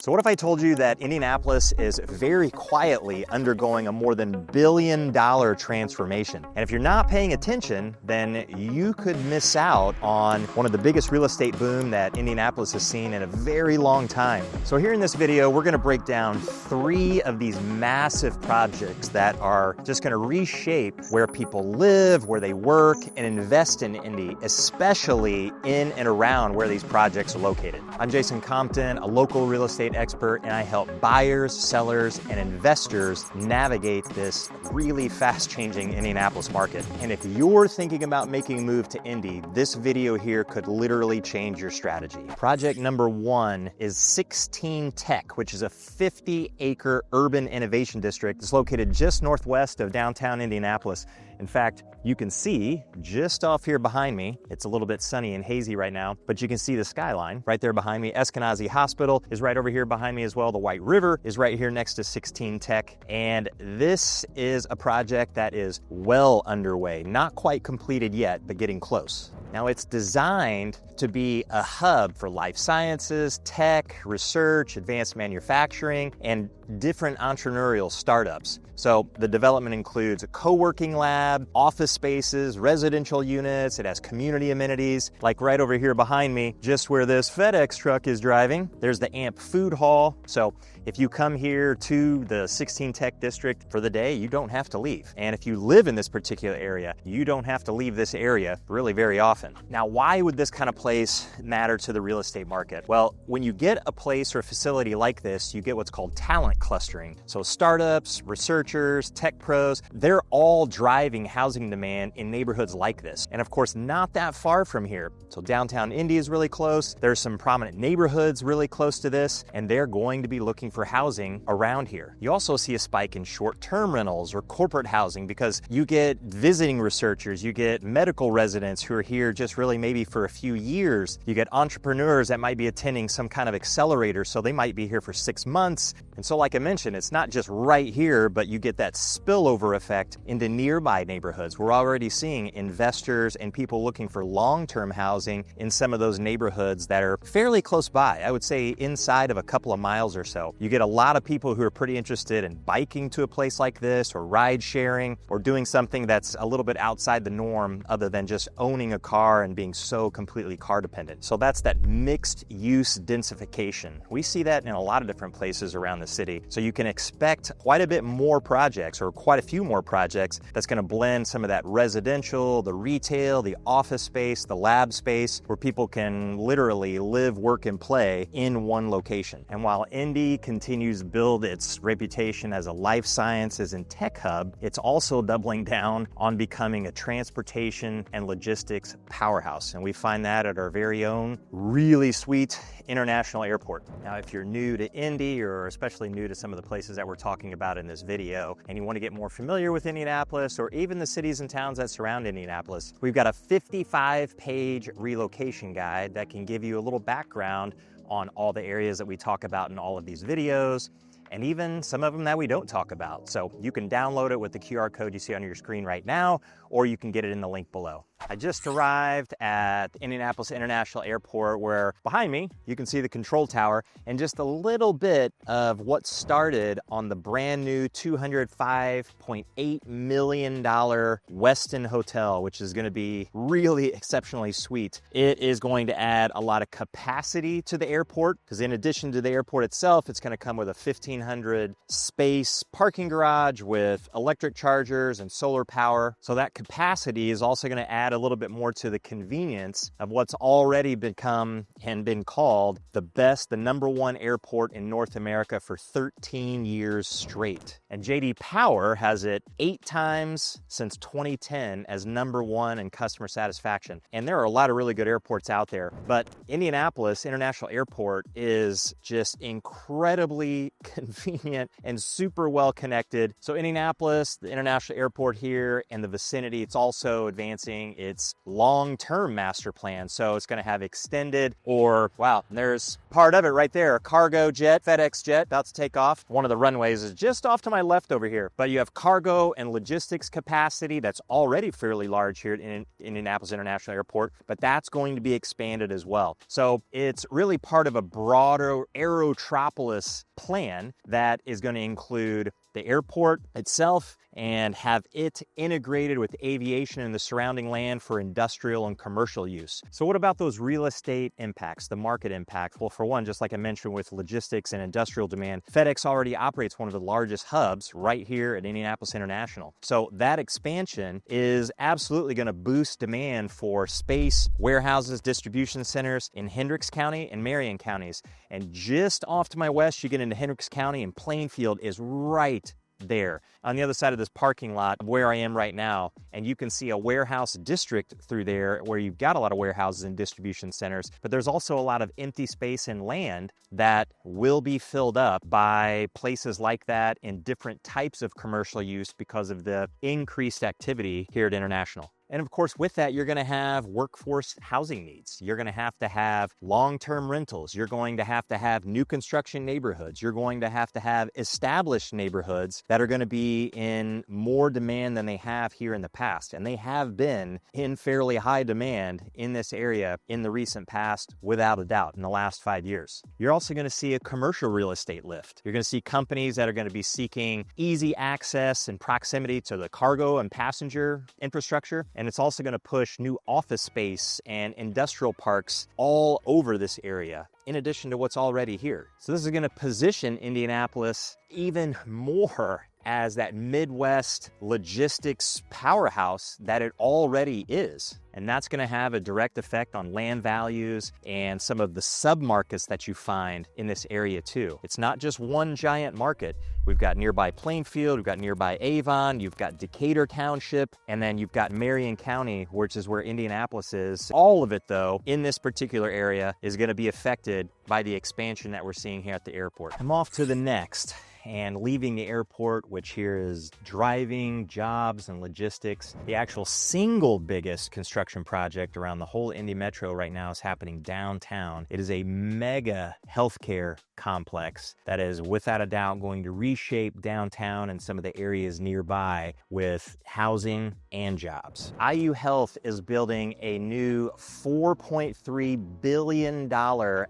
So what if I told you that Indianapolis is very quietly undergoing a more than $1 billion transformation? And if you're not paying attention, then you could miss out on one of the biggest real estate boom that Indianapolis has seen in a very long time. So here in this video, we're gonna break down 3 of these massive projects that are just gonna reshape where people live, where they work, and invest in Indy, especially in and around where these projects are located. I'm Jason Compton, a local real estate expert, and I help buyers, sellers, and investors navigate this really fast-changing Indianapolis market. And if you're thinking about making a move to Indy, this video here could literally change your strategy. Project number 1 is 16 Tech, which is a 50-acre urban innovation district. It's located just northwest of downtown Indianapolis. In fact, you can see just off here behind me, it's a little bit sunny and hazy right now, but you can see the skyline right there behind me. Eskenazi Hospital is right over here behind me as well. The White River is right here next to 16 Tech. And this is a project that is well underway, not quite completed yet, but getting close. Now, it's designed to be a hub for life sciences, tech, research, advanced manufacturing, and different entrepreneurial startups. So the development includes a co-working lab, office spaces, residential units. It has community amenities, like right over here behind me, just where this FedEx truck is driving. There's the AMP food hall. So if you come here to the 16 Tech district for the day, you don't have to leave. And if you live in this particular area, you don't have to leave this area really very often. Now, why would this kind of place matter to the real estate market? Well, when you get a place or a facility like this, you get what's called talent clustering. So startups, researchers, tech pros, they're all driving housing demand in neighborhoods like this. And of course, not that far from here. So downtown Indy is really close. There's some prominent neighborhoods really close to this, and they're going to be looking for housing around here. You also see a spike in short-term rentals or corporate housing because you get visiting researchers, you get medical residents who are here just really maybe for a few years. You get entrepreneurs that might be attending some kind of accelerator, so they might be here for 6 months. And so like I mentioned, it's not just right here, but you get that spillover effect into nearby neighborhoods. We're already seeing investors and people looking for long-term housing in some of those neighborhoods that are fairly close by. I would say inside of a couple of miles or so. You get a lot of people who are pretty interested in biking to a place like this, or ride sharing, or doing something that's a little bit outside the norm other than just owning a car and being so completely car dependent. So that's that mixed use densification. We see that in a lot of different places around the city. So you can expect quite a bit more projects, or quite a few more projects, that's going to blend some of that residential, the retail, the office space, the lab space, where people can literally live, work, and play in one location. And while Indy continues to build its reputation as a life sciences and tech hub, it's also doubling down on becoming a transportation and logistics powerhouse. And we find that at our very own really sweet international airport. Now, if you're new to Indy, or especially new to some of the places that we're talking about in this video, and you want to get more familiar with Indianapolis, or even the cities and towns that surround Indianapolis, we've got a 55-page relocation guide that can give you a little background on all the areas that we talk about in all of these videos, and even some of them that we don't talk about. So you can download it with the QR code you see on your screen right now, or you can get it in the link below. I just arrived at Indianapolis International Airport, where behind me, you can see the control tower and just a little bit of what started on the brand new $205.8 million Westin Hotel, which is gonna be really exceptionally sweet. It is going to add a lot of capacity to the airport, because in addition to the airport itself, it's gonna come with a 1,500 space parking garage with electric chargers and solar power. So that capacity is also gonna add a little bit more to the convenience of what's already become and been called the #1 airport in North America for 13 years straight. And J.D. Power has it 8 times since 2010 as #1 in customer satisfaction. And there are a lot of really good airports out there, but Indianapolis International Airport is just incredibly convenient convenient and super well connected. So Indianapolis, the international airport here and the vicinity, it's also advancing its long-term master plan. So it's going to have extended, or wow, there's part of it right there, a cargo jet, FedEx jet about to take off. One of the runways is just off to my left over here, but you have cargo and logistics capacity that's already fairly large here in Indianapolis International Airport, but that's going to be expanded as well. So it's really part of a broader aerotropolis plan that is going to include the airport itself and have it integrated with aviation and the surrounding land for industrial and commercial use. So what about those real estate impacts, the market impacts? Well, for one, just like I mentioned with logistics and industrial demand, FedEx already operates one of the largest hubs right here at Indianapolis International. So that expansion is absolutely going to boost demand for space, warehouses, distribution centers in Hendricks County and Marion counties. And just off to my west, you get into Hendricks County, and Plainfield is right there on the other side of this parking lot where I am right now, and you can see a warehouse district through there where you've got a lot of warehouses and distribution centers, but there's also a lot of empty space and land that will be filled up by places like that in different types of commercial use because of the increased activity here at International. And of course, with that, you're going to have workforce housing needs. You're going to have long-term rentals. You're going to have new construction neighborhoods. You're going to have established neighborhoods that are going to be in more demand than they have here in the past. And they have been in fairly high demand in this area in the recent past, without a doubt, in the last 5 years. You're also going to see a commercial real estate lift. You're going to see companies that are going to be seeking easy access and proximity to the cargo and passenger infrastructure. And it's also going to push new office space and industrial parks all over this area, in addition to what's already here. So this is going to position Indianapolis even more as that Midwest logistics powerhouse that it already is. And that's going to have a direct effect on land values and some of the submarkets that you find in this area too. It's not just one giant market. We've got nearby Plainfield, we've got nearby Avon, you've got Decatur Township, and then you've got Marion County, which is where Indianapolis is. All of it, though, in this particular area is going to be affected by the expansion that we're seeing here at the airport. I'm off to the next. And leaving the airport, which here is driving, jobs, and logistics. The actual single biggest construction project around the whole Indy Metro right now is happening downtown. It is a mega healthcare complex that is without a doubt going to reshape downtown and some of the areas nearby with housing and jobs. IU Health is building a new $4.3 billion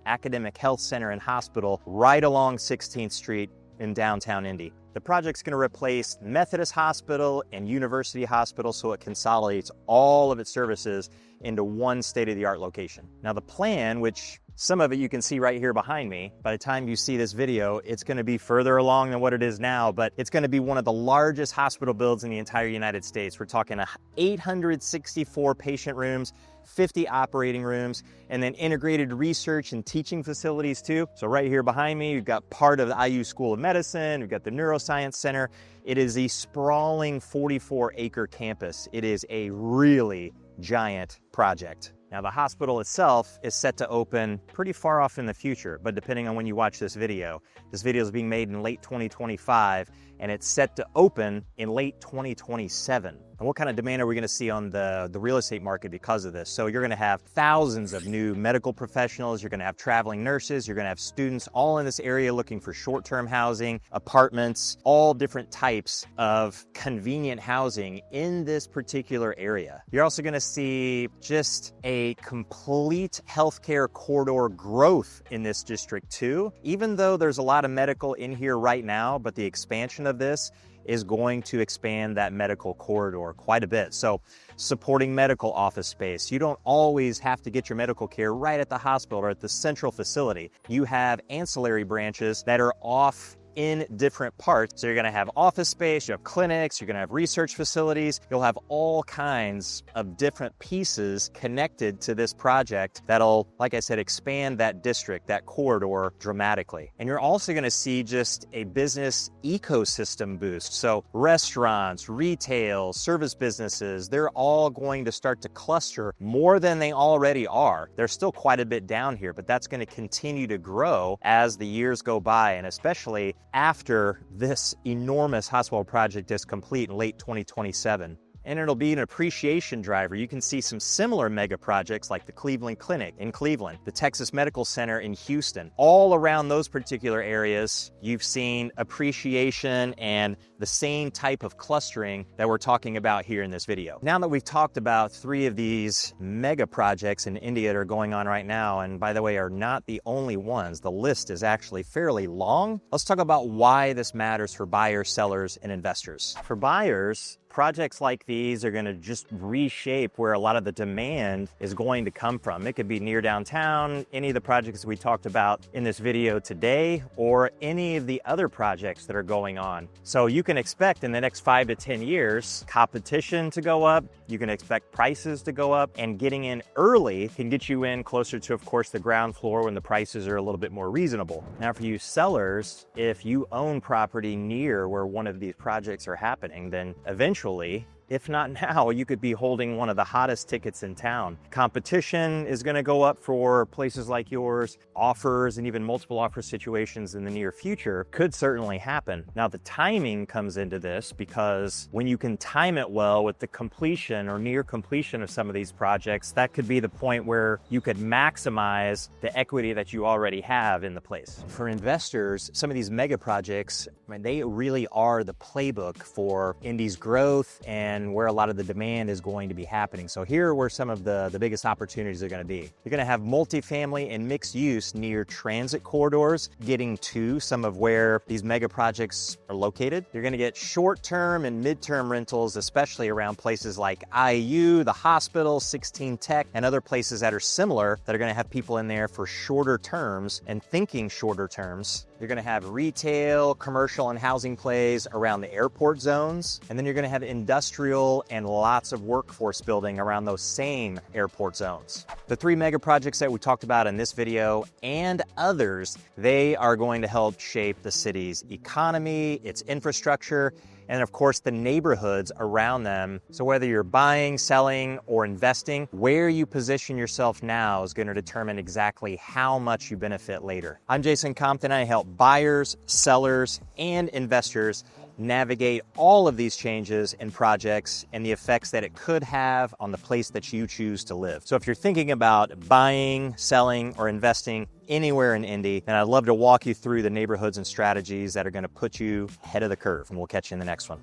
academic health center and hospital right along 16th Street in downtown Indy. The project's going to replace Methodist Hospital and University Hospital, so it consolidates all of its services into one state-of-the-art location. Now the plan, which some of it you can see right here behind me, by the time you see this video, it's going to be further along than what it is now, but it's going to be one of the largest hospital builds in the entire United States. We're talking 864 patient rooms, 50 operating rooms, and then integrated research and teaching facilities too. So right here behind me, you've got part of the IU School of Medicine, we've got the Neuroscience Center. It is a sprawling 44-acre campus. It is a really giant project. Now the hospital itself is set to open pretty far off in the future, but depending on when you watch this video is being made in late 2025, and it's set to open in late 2027. And what kind of demand are we going to see on the real estate market because of this? So you're going to have thousands of new medical professionals, you're going to have traveling nurses, you're going to have students all in this area looking for short-term housing, apartments, all different types of convenient housing in this particular area. You're also going to see just a complete healthcare corridor growth in this district too. Even though there's a lot of medical in here right now, but the expansion of this is going to expand that medical corridor quite a bit. So supporting medical office space. You don't always have to get your medical care right at the hospital or at the central facility. You have ancillary branches that are off in different parts. So you're going to have office space, you have clinics, you're going to have research facilities. You'll have all kinds of different pieces connected to this project that'll, like I said, expand that district, that corridor dramatically. And you're also going to see just a business ecosystem boost. So restaurants, retail, service businesses, they're all going to start to cluster more than they already are. They're still quite a bit down here, but that's going to continue to grow as the years go by, and especially after this enormous hospital project is complete in late 2027. And it'll be an appreciation driver. You can see some similar mega projects like the Cleveland Clinic in Cleveland, the Texas Medical Center in Houston. All around those particular areas, you've seen appreciation and the same type of clustering that we're talking about here in this video. Now that we've talked about 3 of these mega projects in India that are going on right now, and by the way, are not the only ones, the list is actually fairly long. Let's talk about why this matters for buyers, sellers, and investors. For buyers, projects like these are going to just reshape where a lot of the demand is going to come from. It could be near downtown, any of the projects we talked about in this video today, or any of the other projects that are going on. So you can expect in the next 5 to 10 years, competition to go up, you can expect prices to go up, and getting in early can get you in closer to, of course, the ground floor when the prices are a little bit more reasonable. Now for you sellers, if you own property near where one of these projects are happening, then eventually, if not now, you could be holding one of the hottest tickets in town. Competition is going to go up for places like yours. Offers and even multiple offer situations in the near future could certainly happen. Now, the timing comes into this because when you can time it well with the completion or near completion of some of these projects, that could be the point where you could maximize the equity that you already have in the place. For investors, some of these mega projects, they really are the playbook for Indy's growth and where a lot of the demand is going to be happening. So here are where some of the biggest opportunities are going to be. You're going to have multifamily and mixed use near transit corridors, getting to some of where these mega projects are located. You're going to get short-term and mid-term rentals, especially around places like IU, the hospital, 16 Tech, and other places that are similar that are going to have people in there for shorter terms and thinking shorter terms. You're going to have retail, commercial, and housing plays around the airport zones. And then you're going to have industrial and lots of workforce building around those same airport zones. The 3 mega projects that we talked about in this video and others, they are going to help shape the city's economy, its infrastructure, and of course the neighborhoods around them. So whether you're buying, selling, or investing, where you position yourself now is going to determine exactly how much you benefit later. I'm Jason Compton. I help buyers, sellers, and investors navigate all of these changes in projects and the effects that it could have on the place that you choose to live. So if you're thinking about buying, selling, or investing anywhere in Indy, then I'd love to walk you through the neighborhoods and strategies that are going to put you ahead of the curve, and we'll catch you in the next one.